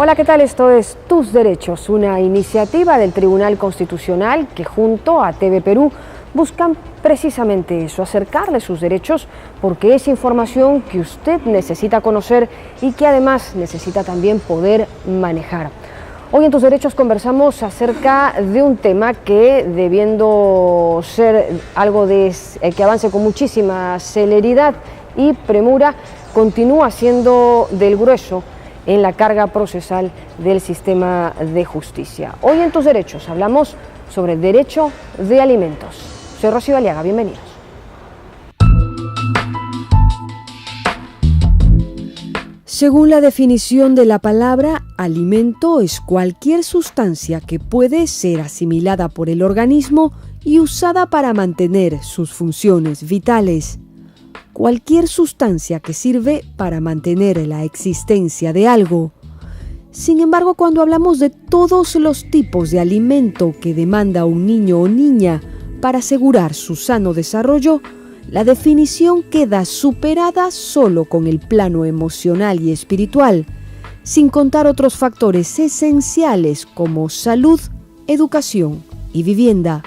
Hola, ¿qué tal? Esto es Tus Derechos, una iniciativa del Tribunal Constitucional que junto a TV Perú buscan precisamente eso, acercarle sus derechos, porque es información que usted necesita conocer y que además necesita también poder manejar. Hoy en Tus Derechos conversamos acerca de un tema que, debiendo ser algo que avance con muchísima celeridad y premura, continúa siendo del grueso en la carga procesal del sistema de justicia. Hoy en Tus Derechos hablamos sobre derecho de alimentos. Soy Rocío Aliaga, bienvenidos. Según la definición de la palabra, alimento es cualquier sustancia que puede ser asimilada por el organismo y usada para mantener sus funciones vitales. Cualquier sustancia que sirve para mantener la existencia de algo. Sin embargo, cuando hablamos de todos los tipos de alimento que demanda un niño o niña para asegurar su sano desarrollo, la definición queda superada solo con el plano emocional y espiritual, sin contar otros factores esenciales como salud, educación y vivienda.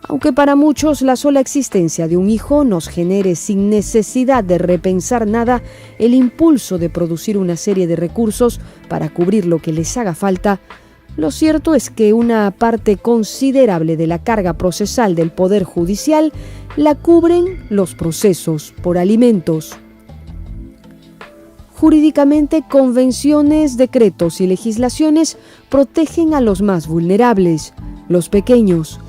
Aunque para muchos la sola existencia de un hijo nos genere sin necesidad de repensar nada el impulso de producir una serie de recursos para cubrir lo que les haga falta, lo cierto es que una parte considerable de la carga procesal del Poder Judicial la cubren los procesos por alimentos. Jurídicamente, convenciones, decretos y legislaciones protegen a los más vulnerables, los pequeños.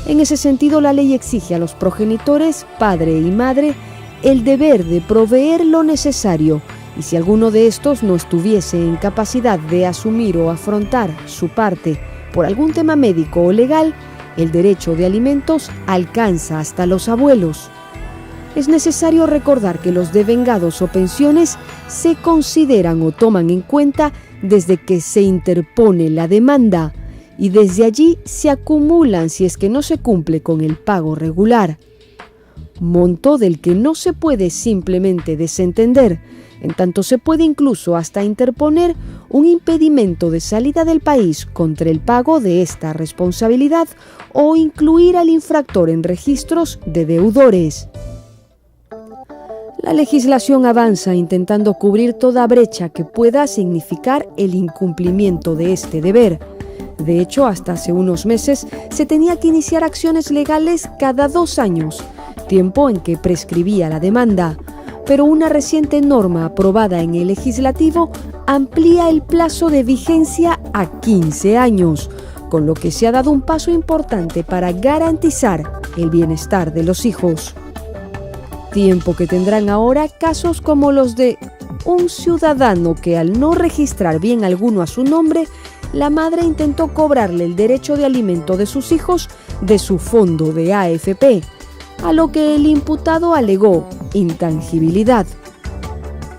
En ese sentido, la ley exige a los progenitores, padre y madre, el deber de proveer lo necesario, y si alguno de estos no estuviese en capacidad de asumir o afrontar su parte por algún tema médico o legal, el derecho de alimentos alcanza hasta los abuelos. Es necesario recordar que los devengados o pensiones se consideran o toman en cuenta desde que se interpone la demanda, y desde allí se acumulan si es que no se cumple con el pago regular, monto del que no se puede simplemente desentender, en tanto se puede incluso hasta interponer un impedimento de salida del país contra el pago de esta responsabilidad o incluir al infractor en registros de deudores. La legislación avanza intentando cubrir toda brecha que pueda significar el incumplimiento de este deber. De hecho, hasta hace unos meses se tenía que iniciar acciones legales cada 2 años, tiempo en que prescribía la demanda. Pero una reciente norma aprobada en el legislativo amplía el plazo de vigencia a 15 años, con lo que se ha dado un paso importante para garantizar el bienestar de los hijos. Tiempo que tendrán ahora casos como los de un ciudadano que, al no registrar bien alguno a su nombre, la madre intentó cobrarle el derecho de alimento de sus hijos de su fondo de AFP, a lo que el imputado alegó intangibilidad.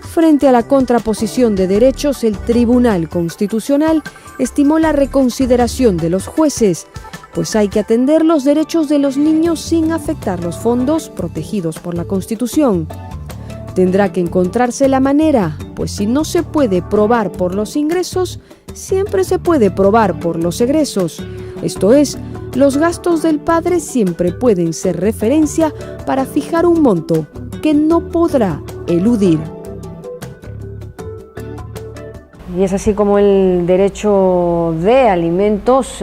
Frente a la contraposición de derechos, el Tribunal Constitucional estimó la reconsideración de los jueces, pues hay que atender los derechos de los niños sin afectar los fondos protegidos por la Constitución. Tendrá que encontrarse la manera, pues si no se puede probar por los ingresos, siempre se puede probar por los egresos. Esto es, los gastos del padre siempre pueden ser referencia para fijar un monto que no podrá eludir. Y es así como el derecho de alimentos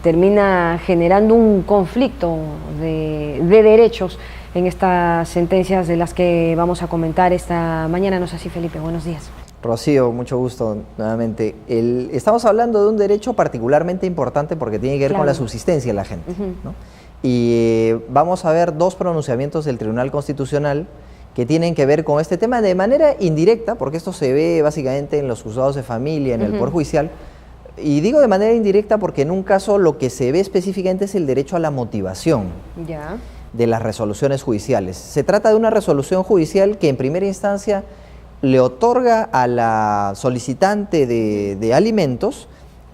termina generando un conflicto de derechos en estas sentencias de las que vamos a comentar esta mañana. ¿No es así, Felipe? Buenos días. Rocío, mucho gusto nuevamente. Estamos hablando de un derecho particularmente importante porque tiene que ver con la subsistencia de la gente, ¿no? Y vamos a ver 2 pronunciamientos del Tribunal Constitucional que tienen que ver con este tema de manera indirecta, porque esto se ve básicamente en los juzgados de familia, en el Poder Judicial. Y digo de manera indirecta porque en un caso lo que se ve específicamente es el derecho a la motivación de las resoluciones judiciales. Se trata de una resolución judicial que en primera instancia le otorga a la solicitante de alimentos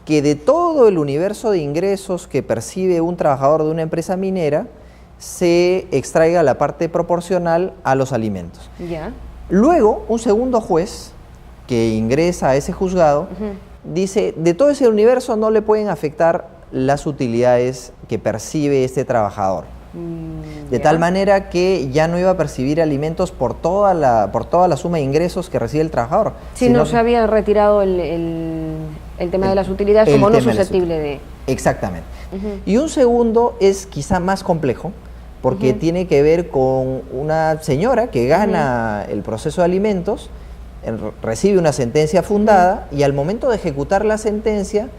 que de todo el universo de ingresos que percibe un trabajador de una empresa minera se extraiga la parte proporcional a los alimentos. Luego, un segundo juez que ingresa a ese juzgado, dice, de todo ese universo no le pueden afectar las utilidades que percibe este trabajador. De tal manera que ya no iba a percibir alimentos por toda la suma de ingresos que recibe el trabajador. Si no se había retirado el tema de las utilidades como no susceptible de... Exactamente. Y un segundo es quizá más complejo, porque tiene que ver con una señora que gana el proceso de alimentos, recibe una sentencia fundada y al momento de ejecutar la sentencia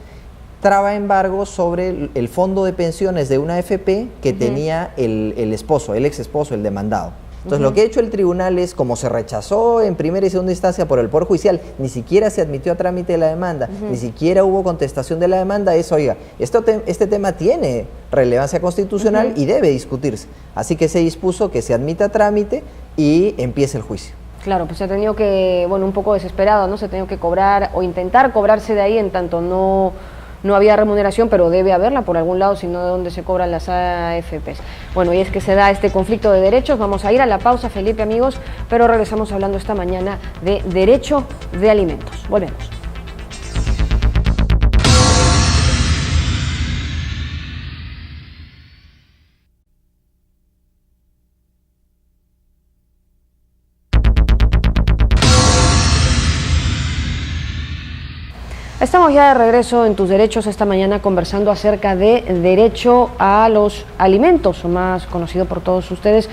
traba embargo sobre el fondo de pensiones de una AFP que tenía el esposo, el ex esposo, el demandado. Entonces lo que ha hecho el tribunal es, como se rechazó en primera y segunda instancia por el Poder Judicial, ni siquiera se admitió a trámite de la demanda, ni siquiera hubo contestación de la demanda, es, oiga, este tema tiene relevancia constitucional y debe discutirse. Así que se dispuso que se admita a trámite y empiece el juicio. Claro, pues se ha tenido que, bueno, un poco desesperado, ¿no? Se ha tenido que cobrar o intentar cobrarse de ahí, en tanto no había remuneración, pero debe haberla por algún lado, sino de dónde se cobran las AFPs. Bueno, y es que se da este conflicto de derechos. Vamos a ir a la pausa, Felipe, amigos, pero regresamos hablando esta mañana de derecho de alimentos. Volvemos. Estamos ya de regreso en Tus Derechos esta mañana conversando acerca de derecho a los alimentos, o más conocido por todos ustedes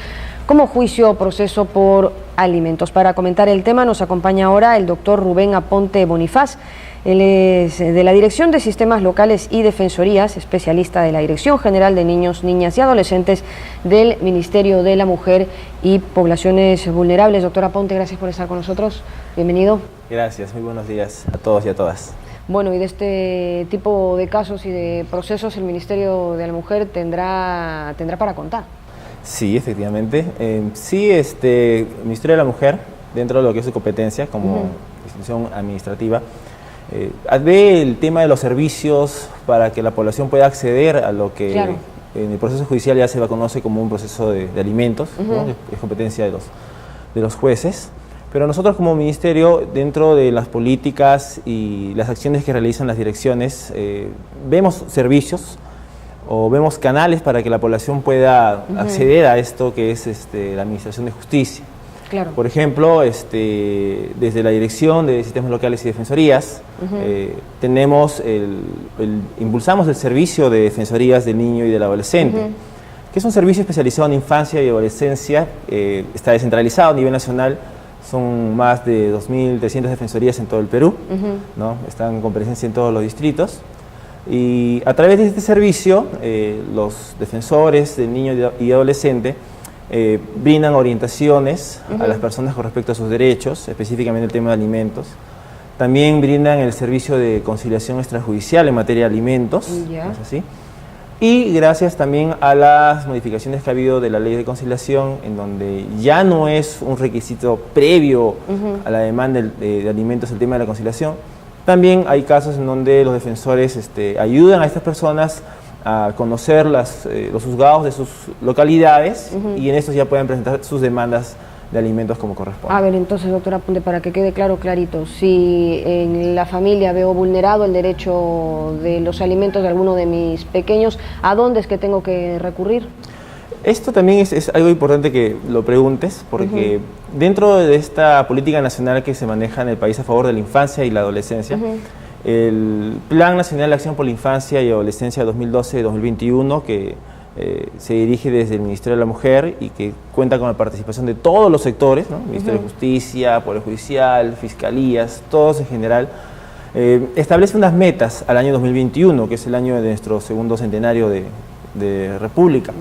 como juicio o proceso por alimentos. Para comentar el tema nos acompaña ahora el doctor Rubén Aponte Bonifaz. Él es de la Dirección de Sistemas Locales y Defensorías, especialista de la Dirección General de Niños, Niñas y Adolescentes del Ministerio de la Mujer y Poblaciones Vulnerables. Doctor Aponte, gracias por estar con nosotros. Bienvenido. Gracias, muy buenos días a todos y a todas. Bueno, y de este tipo de casos y de procesos el Ministerio de la Mujer tendrá para contar. Sí, efectivamente. Sí, el Ministerio de la Mujer, dentro de lo que es su competencia como institución administrativa, ve el tema de los servicios para que la población pueda acceder a lo que en el proceso judicial ya se conoce como un proceso de alimentos, ¿no? Es competencia de los jueces. Pero nosotros como ministerio, dentro de las políticas y las acciones que realizan las direcciones, vemos servicios o vemos canales para que la población pueda acceder a esto que es la Administración de Justicia. Claro. Por ejemplo, desde la Dirección de Sistemas Locales y Defensorías, impulsamos el servicio de defensorías del niño y del adolescente, que es un servicio especializado en infancia y adolescencia, está descentralizado a nivel nacional. Son más de 2.300 defensorías en todo el Perú, ¿no? Están con presencia en todos los distritos. Y a través de este servicio, los defensores del niño y adolescente brindan orientaciones a las personas con respecto a sus derechos, específicamente el tema de alimentos. También brindan el servicio de conciliación extrajudicial en materia de alimentos, ¿no es así? Y gracias también a las modificaciones que ha habido de la ley de conciliación, en donde ya no es un requisito previo a la demanda de alimentos el tema de la conciliación, también hay casos en donde los defensores ayudan a estas personas a conocer los juzgados de sus localidades y en estos ya pueden presentar sus demandas de alimentos como corresponde. A ver, entonces, doctora Aponte, para que quede clarito, si en la familia veo vulnerado el derecho de los alimentos de alguno de mis pequeños, ¿a dónde es que tengo que recurrir? Esto también es algo importante que lo preguntes, porque dentro de esta política nacional que se maneja en el país a favor de la infancia y la adolescencia, el Plan Nacional de Acción por la Infancia y Adolescencia 2012-2021, que se dirige desde el Ministerio de la Mujer y que cuenta con la participación de todos los sectores, ¿no? Ministerio de Justicia, Poder Judicial, Fiscalías, todos en general, establece unas metas al año 2021, que es el año de nuestro segundo centenario de República,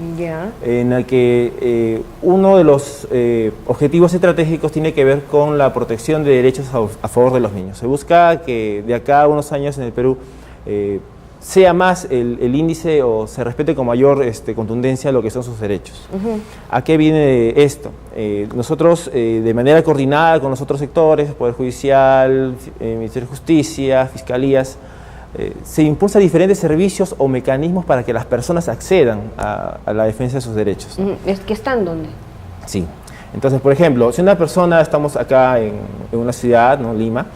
en el que uno de los objetivos estratégicos tiene que ver con la protección de derechos a favor de los niños. Se busca que de acá a unos años en el Perú sea más el índice o se respete con mayor contundencia lo que son sus derechos. ¿A qué viene esto? Nosotros, de manera coordinada con los otros sectores, Poder Judicial, Ministerio de Justicia, Fiscalías, se impulsan diferentes servicios o mecanismos para que las personas accedan a la defensa de sus derechos. ¿Es que están dónde? Sí. Entonces, por ejemplo, si una persona, estamos acá en una ciudad, ¿no? Lima,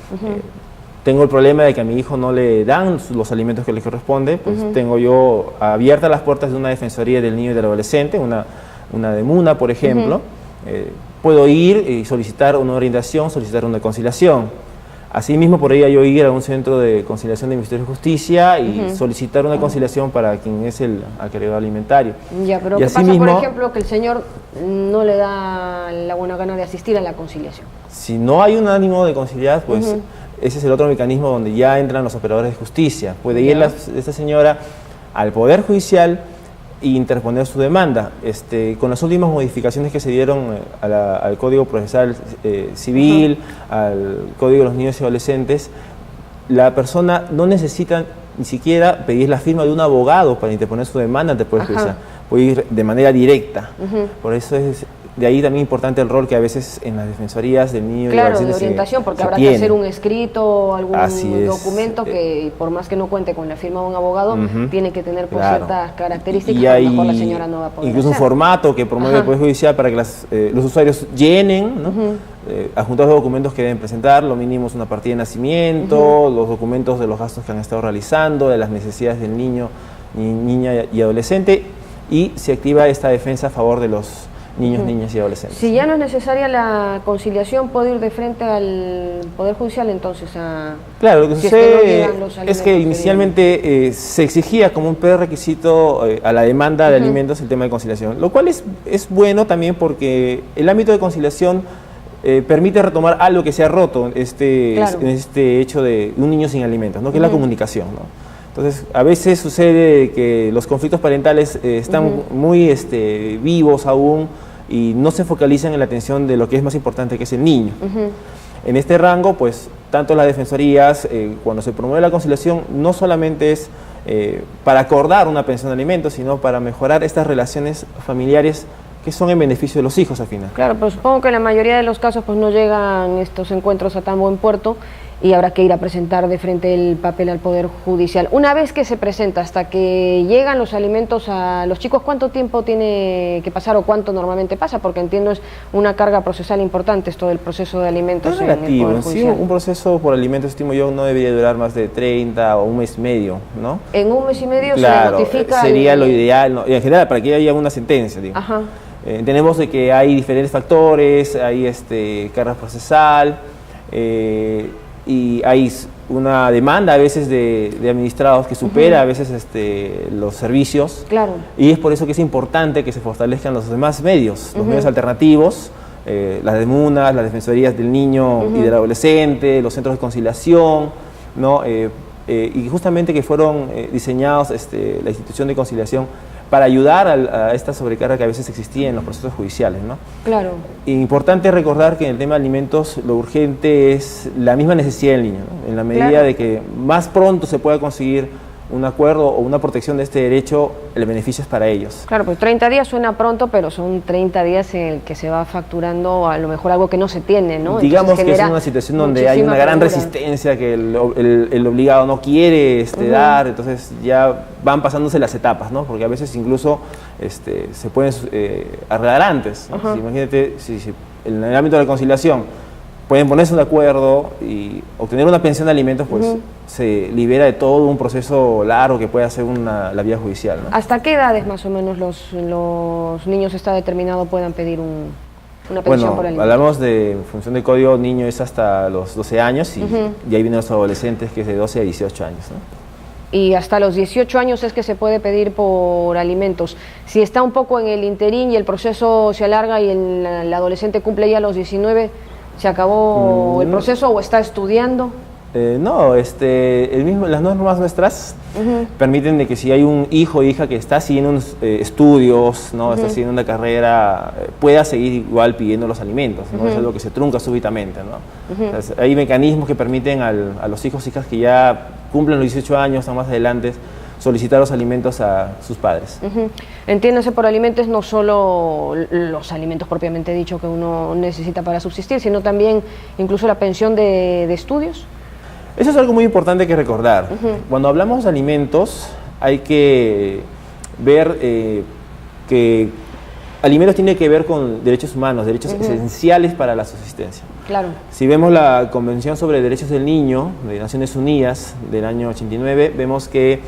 tengo el problema de que a mi hijo no le dan los alimentos que le corresponde, pues tengo yo abiertas las puertas de una defensoría del niño y del adolescente, una de MUNA, por ejemplo. Puedo ir y solicitar una orientación, solicitar una conciliación. Asimismo, podría yo ir a un centro de conciliación del Ministerio de Justicia y solicitar una conciliación para quien es el acreedor alimentario. Ya, pero ¿qué pasa, por ejemplo, que el señor no le da la buena gana de asistir a la conciliación? Si no hay un ánimo de conciliar, pues ese es el otro mecanismo donde ya entran los operadores de justicia. Puede ir esta señora al Poder Judicial e interponer su demanda. Con las últimas modificaciones que se dieron al Código Procesal Civil, al Código de los Niños y Adolescentes, la persona no necesita ni siquiera pedir la firma de un abogado para interponer su demanda ante el Poder Judicial. Puede ir de manera directa. Por eso es de ahí también importante el rol que a veces en las defensorías del niño y de orientación, porque habrá que hacer un escrito, algún documento que por más que no cuente con la firma de un abogado, tiene que tener ciertas características que a lo mejor la señora no va a poder incluso hacer. Un formato que promueve el Poder Judicial para que los usuarios llenen, ¿no? Adjuntar los documentos que deben presentar, lo mínimo es una partida de nacimiento, los documentos de los gastos que han estado realizando, de las necesidades del niño, niña y adolescente, y se activa esta defensa a favor de los niños, niñas y adolescentes. Si ya no es necesaria la conciliación, ¿puedo ir de frente al Poder Judicial entonces a...? Claro, lo que sucede es que inicialmente se exigía como un prerequisito a la demanda de alimentos el tema de conciliación, lo cual es bueno también porque el ámbito de conciliación permite retomar algo que se ha roto en este hecho de un niño sin alimentos, ¿no? Que es la comunicación, ¿no? Entonces, a veces sucede que los conflictos parentales están muy vivos aún y no se focalizan en la atención de lo que es más importante, que es el niño. En este rango, pues, tanto las defensorías, cuando se promueve la conciliación, no solamente es para acordar una pensión de alimentos, sino para mejorar estas relaciones familiares que son en beneficio de los hijos al final. Claro, pero supongo que en la mayoría de los casos pues no llegan estos encuentros a tan buen puerto y habrá que ir a presentar de frente el papel al Poder Judicial. Una vez que se presenta, hasta que llegan los alimentos a los chicos, ¿cuánto tiempo tiene que pasar o cuánto normalmente pasa? Porque entiendo es una carga procesal importante esto del proceso de alimentos. Es relativo, en sí, un proceso por alimentos, estimo yo, no debería durar más de 30 o un mes y medio, ¿no? En un mes y medio se notifica... Sería lo ideal, ¿no? Y en general, para que haya una sentencia, digo. Entendemos de que hay diferentes factores, hay carga procesal, y hay una demanda a veces de administrados que supera a veces los servicios. Claro. Y es por eso que es importante que se fortalezcan los demás medios, los medios alternativos, las DEMUNAS, las defensorías del niño y del adolescente, los centros de conciliación, ¿no? Y justamente que fueron diseñados la institución de conciliación para ayudar a esta sobrecarga que a veces existía en los procesos judiciales, ¿no? Claro. Importante recordar que en el tema de alimentos lo urgente es la misma necesidad del niño, ¿no? En la medida de que más pronto se pueda conseguir un acuerdo o una protección de este derecho, el beneficio es para ellos. Claro, pues 30 días suena pronto, pero son 30 días en el que se va facturando a lo mejor algo que no se tiene, ¿no? Digamos que es una situación donde hay una gran resistencia, que el obligado no quiere dar, entonces ya van pasándose las etapas, ¿no? Porque a veces incluso se pueden arreglar antes, ¿no? Imagínate, si en el ámbito de la conciliación pueden ponerse de acuerdo y obtener una pensión de alimentos, pues se libera de todo un proceso largo que puede hacer la vía judicial, ¿no? ¿Hasta qué edades más o menos los niños está determinado puedan pedir una pensión por alimentos? Hablamos de, en función del código, niño es hasta los 12 años y ahí vienen los adolescentes, que es de 12 a 18 años, ¿no? Y hasta los 18 años es que se puede pedir por alimentos. Si está un poco en el interín y el proceso se alarga y el adolescente cumple ya los 19, ¿se acabó el proceso o está estudiando? No, las normas nuestras permiten de que si hay un hijo o hija que está siguiendo unos estudios, ¿no? Está siguiendo una carrera, pueda seguir igual pidiendo los alimentos, ¿no? Es algo que se trunca súbitamente, ¿no? Entonces, hay mecanismos que permiten a los hijos y hijas que ya cumplen los 18 años, están más adelante, solicitar los alimentos a sus padres. Entiéndase por alimentos no solo los alimentos propiamente dicho que uno necesita para subsistir, sino también incluso la pensión de estudios. Eso es algo muy importante que recordar. Cuando hablamos de alimentos hay que ver que alimentos tiene que ver con derechos humanos, derechos esenciales para la subsistencia. Claro. Si vemos la Convención sobre Derechos del Niño de Naciones Unidas del año 89, vemos que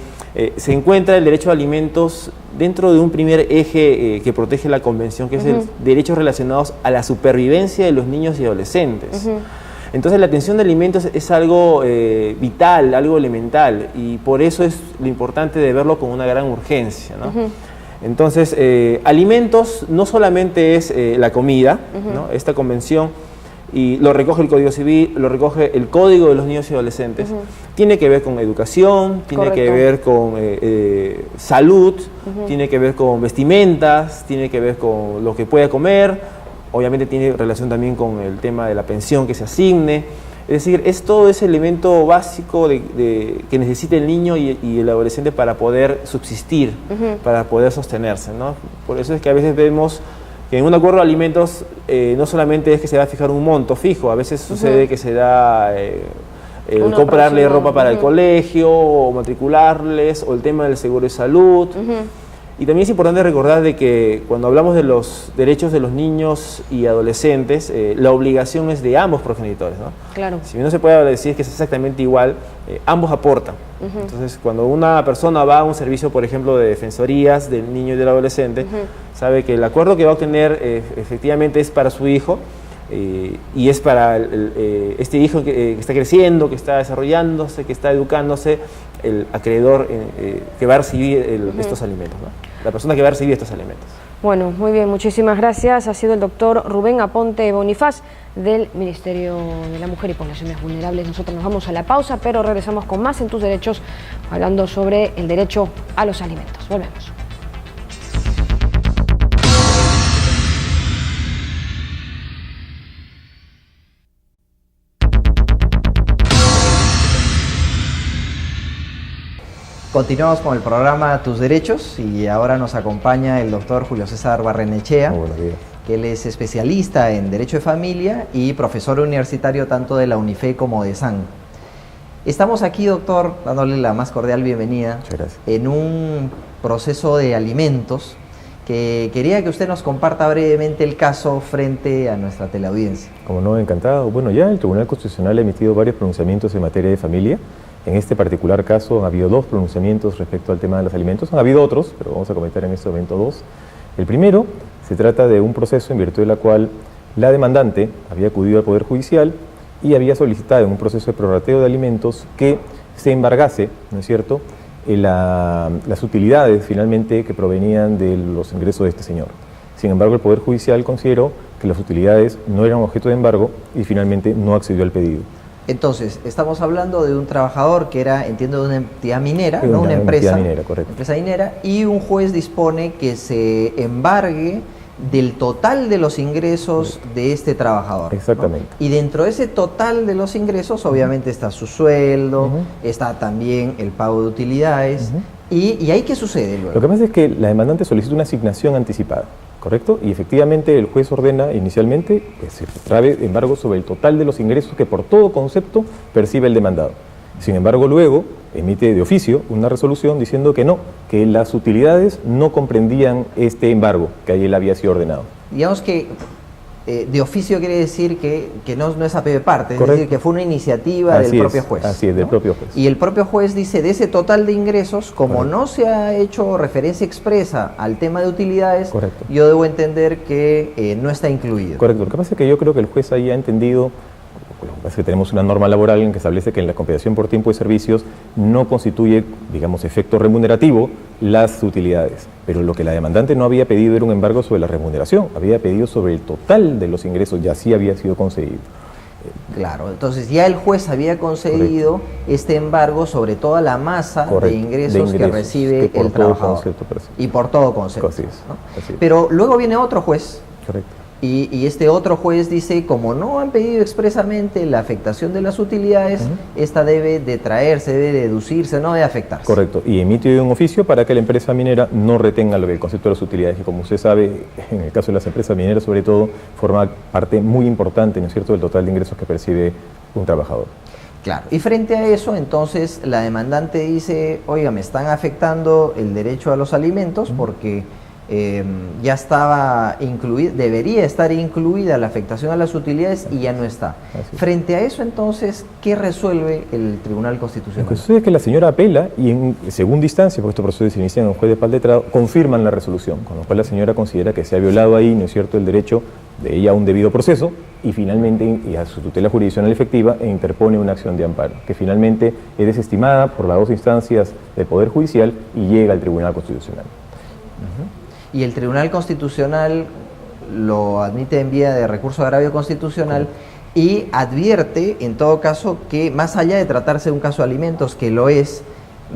se encuentra el derecho a alimentos dentro de un primer eje que protege la Convención, que es el derechos relacionados a la supervivencia de los niños y adolescentes. Entonces la atención de alimentos es algo vital, algo elemental, y por eso es lo importante de verlo con una gran urgencia, ¿no? Entonces, alimentos no solamente es la comida, ¿no? Esta convención, y lo recoge el Código Civil, lo recoge el Código de los Niños y Adolescentes, tiene que ver con educación, tiene que ver con salud, tiene que ver con vestimentas, tiene que ver con lo que pueda comer, obviamente tiene relación también con el tema de la pensión que se asigne. Es decir, es todo ese elemento básico que necesita el niño y el adolescente para poder subsistir, para poder sostenerse, ¿no? Por eso es que a veces vemos que en un acuerdo de alimentos no solamente es que se va a fijar un monto fijo, a veces sucede que se da comprarle ropa para el colegio, o matricularles, o el tema del seguro de salud. Y también es importante recordar de que cuando hablamos de los derechos de los niños y adolescentes, la obligación es de ambos progenitores, ¿no? Claro. Si bien no se puede decir que es exactamente igual, ambos aportan. Entonces, cuando una persona va a un servicio, por ejemplo, de defensorías del niño y del adolescente, sabe que el acuerdo que va a obtener efectivamente es para su hijo, y es para este hijo que está creciendo, que está desarrollándose, que está educándose, el acreedor que va a recibir estos alimentos, ¿no? La persona que va a recibir estos alimentos. Bueno, muy bien, muchísimas gracias. Ha sido el doctor Rubén Aponte Bonifaz del Ministerio de la Mujer y Poblaciones Vulnerables. Nosotros nos vamos a la pausa, pero regresamos con más en Tus Derechos, hablando sobre el derecho a los alimentos. Volvemos. Continuamos con el programa Tus Derechos y ahora nos acompaña el doctor Julio César Barrenechea, que él es especialista en Derecho de Familia y profesor universitario tanto de la UNIFE como de SAN. Estamos aquí, doctor, dándole la más cordial bienvenida en un proceso de alimentos que quería que usted nos comparta brevemente el caso frente a nuestra teleaudiencia. Como no, encantado. Bueno, ya el Tribunal Constitucional ha emitido varios pronunciamientos en materia de familia. En este particular caso ha habido 2 pronunciamientos respecto al tema de los alimentos. Han habido otros, pero vamos a comentar en este momento 2. El primero se trata de un proceso en virtud de la cual la demandante había acudido al Poder Judicial y había solicitado en un proceso de prorrateo de alimentos que se embargase, ¿no es cierto?, las utilidades finalmente que provenían de los ingresos de este señor. Sin embargo, el Poder Judicial consideró que las utilidades no eran objeto de embargo y finalmente no accedió al pedido. Entonces, estamos hablando de un trabajador que era, entiendo, de una entidad minera, ¿no? Una empresa minera, correcto. Empresa minera, y un juez dispone que se embargue del total de los ingresos de este trabajador, exactamente, ¿no? Y dentro de ese total de los ingresos, obviamente está su sueldo, está también el pago de utilidades, y ahí ¿qué sucede luego? Lo que pasa es que la demandante solicita una asignación anticipada, ¿correcto? Y efectivamente el juez ordena inicialmente que se trabe embargo sobre el total de los ingresos que por todo concepto percibe el demandado. Sin embargo, luego emite de oficio una resolución diciendo que no, que las utilidades no comprendían este embargo que ahí él había sido ordenado. Digamos que de oficio quiere decir que no es a pie de parte, correcto, es decir, que fue una iniciativa del propio juez. Así es, del propio juez. Y el propio juez dice, de ese total de ingresos, como correcto, no se ha hecho referencia expresa al tema de utilidades, correcto, yo debo entender que no está incluido. Correcto, lo que pasa es que yo creo que el juez ahí ha entendido. Lo que pasa es que tenemos una norma laboral en que establece que en la compensación por tiempo de servicios no constituye, digamos, efecto remunerativo las utilidades. Pero lo que la demandante no había pedido era un embargo sobre la remuneración, había pedido sobre el total de los ingresos, ya sí había sido concedido. Claro, entonces ya el juez había concedido este embargo sobre toda la masa de ingresos que recibe el trabajador. Y por todo concepto. Así es, ¿no? así es. Pero luego viene otro juez. Correcto. Y este otro juez dice, como no han pedido expresamente la afectación de las utilidades, esta debe de traerse, debe deducirse, no debe afectarse. Correcto, y emite un oficio para que la empresa minera no retenga el concepto de las utilidades, que como usted sabe, en el caso de las empresas mineras sobre todo, forma parte muy importante, ¿no es cierto?, del total de ingresos que percibe un trabajador. Claro, y frente a eso, entonces, la demandante dice, oiga, me están afectando el derecho a los alimentos porque ya estaba incluida, debería estar incluida la afectación a las utilidades y ya no está. Frente a eso, entonces, ¿qué resuelve el Tribunal Constitucional? Lo que sucede es que la señora apela y en segunda instancia, porque estos procesos se inician en un juez de paz letrado, confirman la resolución, con lo cual la señora considera que se ha violado ahí, ¿no es cierto?, el derecho de ella a un debido proceso y finalmente y a su tutela jurisdiccional efectiva e interpone una acción de amparo, que finalmente es desestimada por las dos instancias del Poder Judicial y llega al Tribunal Constitucional. Y el Tribunal Constitucional lo admite en vía de recurso de agravio constitucional y advierte, en todo caso, que más allá de tratarse de un caso de alimentos, que lo es,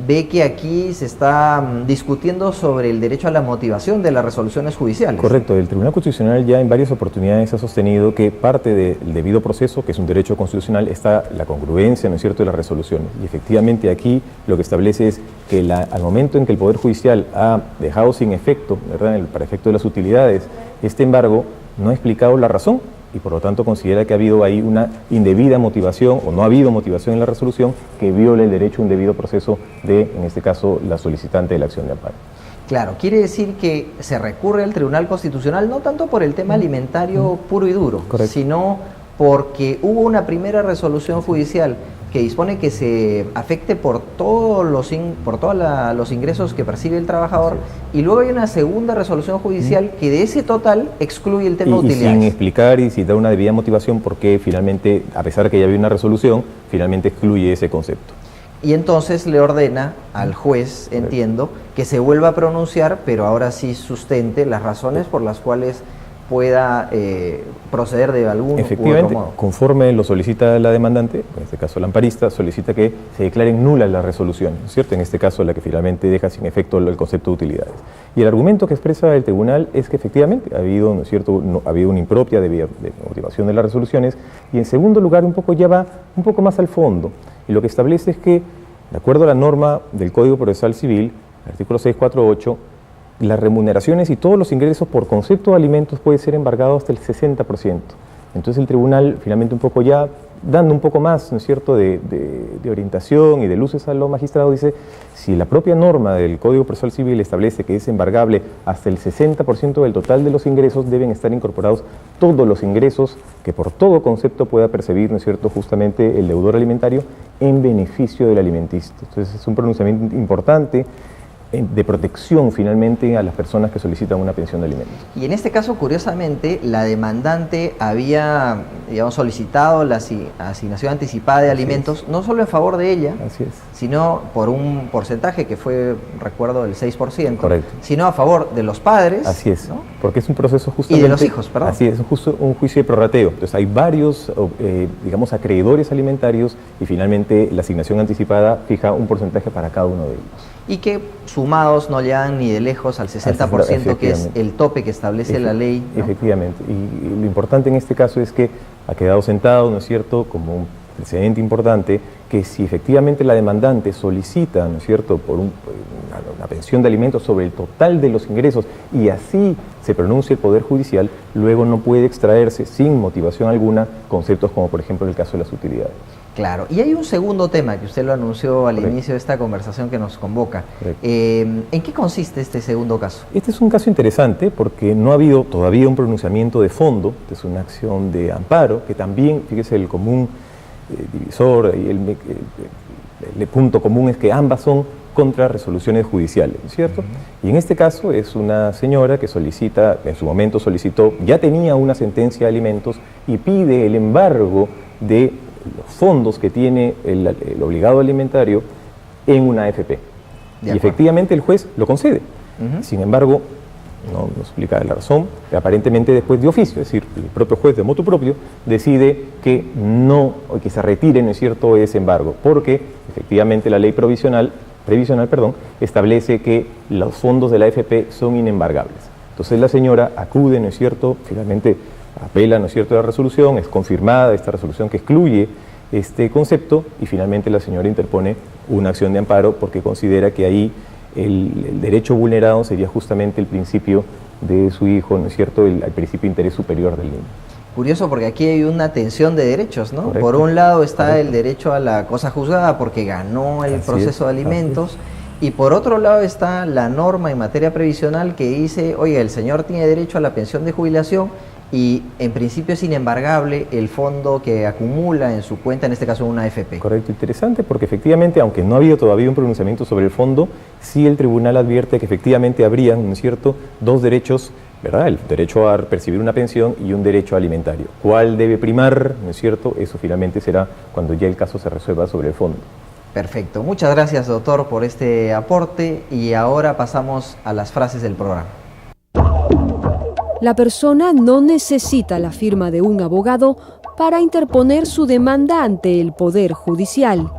ve que aquí se está discutiendo sobre el derecho a la motivación de las resoluciones judiciales. Correcto, el Tribunal Constitucional ya en varias oportunidades ha sostenido que parte del debido proceso, que es un derecho constitucional, está la congruencia, ¿no es cierto?, de las resoluciones. Y efectivamente aquí lo que establece es que al momento en que el Poder Judicial ha dejado sin efecto, ¿verdad?, para efecto de las utilidades, este embargo no ha explicado la razón y por lo tanto considera que ha habido ahí una indebida motivación o no ha habido motivación en la resolución que viola el derecho a un debido proceso de, en este caso, la solicitante de la acción de amparo. Claro, quiere decir que se recurre al Tribunal Constitucional no tanto por el tema alimentario puro y duro, correcto, sino porque hubo una primera resolución judicial que dispone que se afecte por todos los ingresos que percibe el trabajador, y luego hay una segunda resolución judicial que de ese total excluye el tema de utilidades. Sin explicar y sin dar una debida motivación porque finalmente, a pesar de que ya había una resolución, finalmente excluye ese concepto. Y entonces le ordena al juez, entiendo, que se vuelva a pronunciar, pero ahora sí sustente las razones por las cuales pueda proceder de algún Efectivamente, u otro modo. conforme lo solicita la demandante, en este caso la amparista, solicita que se declaren nulas las resoluciones, ¿cierto? En este caso la que finalmente deja sin efecto el concepto de utilidades. Y el argumento que expresa el tribunal es que efectivamente ha habido, ¿no es cierto?, ha habido una impropia de motivación de las resoluciones, y en segundo lugar ya va un poco más al fondo, y lo que establece es que, de acuerdo a la norma del Código Procesal Civil, el artículo 648, las remuneraciones y todos los ingresos por concepto de alimentos pueden ser embargados hasta el 60%. Entonces el tribunal finalmente un poco ya, dando un poco más, ¿no es cierto?, de orientación y de luces a los magistrados, dice, si la propia norma del Código Procesal Civil establece que es embargable hasta el 60% del total de los ingresos, deben estar incorporados todos los ingresos que por todo concepto pueda percibir, ¿no es cierto?, justamente el deudor alimentario en beneficio del alimentista. Entonces es un pronunciamiento importante de protección finalmente a las personas que solicitan una pensión de alimentos. Y en este caso, curiosamente, la demandante había, digamos, solicitado la asignación anticipada de alimentos, no solo en favor de ella, sino por un porcentaje que fue, recuerdo, del 6%, correcto, sino a favor de los padres. Así es, ¿no?, porque es un proceso justamente... Y de los hijos, perdón. Así es, justo un juicio de prorrateo. Entonces hay varios, digamos, acreedores alimentarios y finalmente la asignación anticipada fija un porcentaje para cada uno de ellos. Y que sumados no llegan ni de lejos al 60%, que es el tope que establece la ley, ¿no? Efectivamente, y lo importante en este caso es que ha quedado sentado, ¿no es cierto?, como un precedente importante, que si efectivamente la demandante solicita, ¿no es cierto?, por una pensión de alimentos sobre el total de los ingresos y así se pronuncia el Poder Judicial, luego no puede extraerse sin motivación alguna conceptos como por ejemplo el caso de las utilidades. Claro, y hay un segundo tema que usted lo anunció al Correcto. inicio de esta conversación que nos convoca. Correcto. ¿En qué consiste este segundo caso? Este es un caso interesante porque no ha habido todavía un pronunciamiento de fondo, es una acción de amparo, que también, fíjese, el común divisor y el punto común es que ambas son contra resoluciones judiciales, ¿no es cierto? Y en este caso es una señora que solicita, en su momento solicitó, ya tenía una sentencia de alimentos y pide el embargo de los fondos que tiene el obligado alimentario en una AFP. Y efectivamente el juez lo concede. Sin embargo, no explica la razón, que aparentemente después de oficio, es decir, el propio juez de motu propio decide que no, o que se retire, ¿no es cierto?, ese embargo, porque efectivamente la ley previsional, establece que los fondos de la AFP son inembargables. Entonces la señora acude, ¿no es cierto?, finalmente apela, ¿no es cierto?, a la resolución, es confirmada esta resolución que excluye este concepto y finalmente la señora interpone una acción de amparo porque considera que ahí el derecho vulnerado sería justamente el principio de su hijo, ¿no es cierto?, el principio de interés superior del niño. Curioso porque aquí hay una tensión de derechos, ¿no? Correcto. Por un lado está el derecho a la cosa juzgada porque ganó el proceso de alimentos Y por otro lado está la norma en materia previsional que dice, oye, el señor tiene derecho a la pensión de jubilación y en principio es inembargable el fondo que acumula en su cuenta, en este caso una AFP. Correcto, interesante, porque efectivamente, aunque no ha habido todavía un pronunciamiento sobre el fondo, sí el tribunal advierte que efectivamente habrían, ¿no es cierto?, dos derechos, ¿verdad?, el derecho a percibir una pensión y un derecho alimentario. ¿Cuál debe primar?, ¿no es cierto? Eso finalmente será cuando ya el caso se resuelva sobre el fondo. Perfecto, muchas gracias, doctor, por este aporte, y ahora pasamos a las frases del programa. La persona no necesita la firma de un abogado para interponer su demanda ante el Poder Judicial.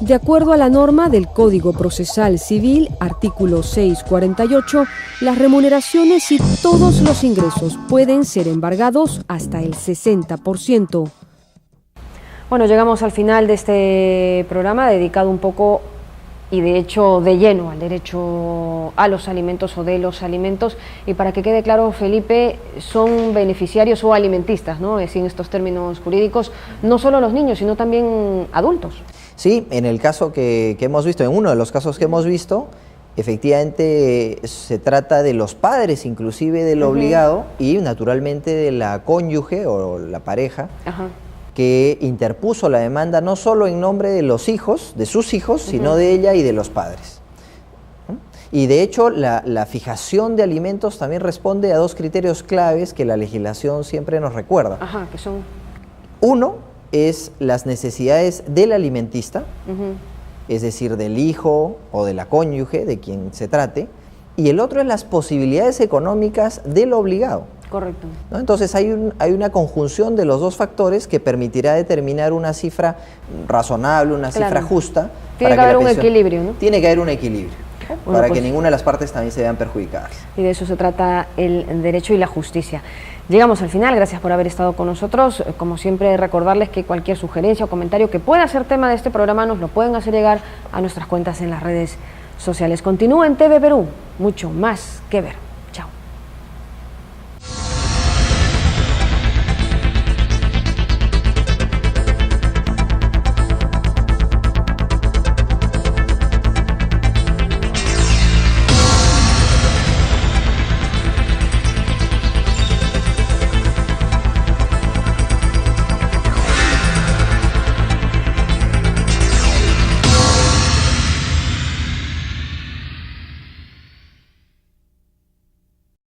De acuerdo a la norma del Código Procesal Civil, artículo 648, las remuneraciones y todos los ingresos pueden ser embargados hasta el 60%. Bueno, llegamos al final de este programa dedicado un poco y de hecho de lleno al derecho a los alimentos o de los alimentos, y para que quede claro, Felipe, son beneficiarios o alimentistas, ¿no? Es en estos términos jurídicos, no solo los niños, sino también adultos. Sí, en el caso que hemos visto, en uno de los casos que hemos visto, efectivamente se trata de los padres inclusive del obligado y naturalmente de la cónyuge o la pareja. Ajá. Que interpuso la demanda no solo en nombre de los hijos, de sus hijos, sino de ella y de los padres. Y de hecho la fijación de alimentos también responde a dos criterios claves que la legislación siempre nos recuerda. Ajá, que son... Uno es las necesidades del alimentista, es decir, del hijo o de la cónyuge, de quien se trate, y el otro es las posibilidades económicas del obligado. Correcto. ¿No? Entonces hay una conjunción de los dos factores que permitirá determinar una cifra razonable, una cifra justa. Tiene que haber un equilibrio, ¿no? Tiene que haber un equilibrio, bueno, para que ninguna de las partes también se vean perjudicadas. Y de eso se trata el derecho y la justicia. Llegamos al final, gracias por haber estado con nosotros. Como siempre, recordarles que cualquier sugerencia o comentario que pueda ser tema de este programa nos lo pueden hacer llegar a nuestras cuentas en las redes sociales. Continúa en TV Perú, mucho más que ver.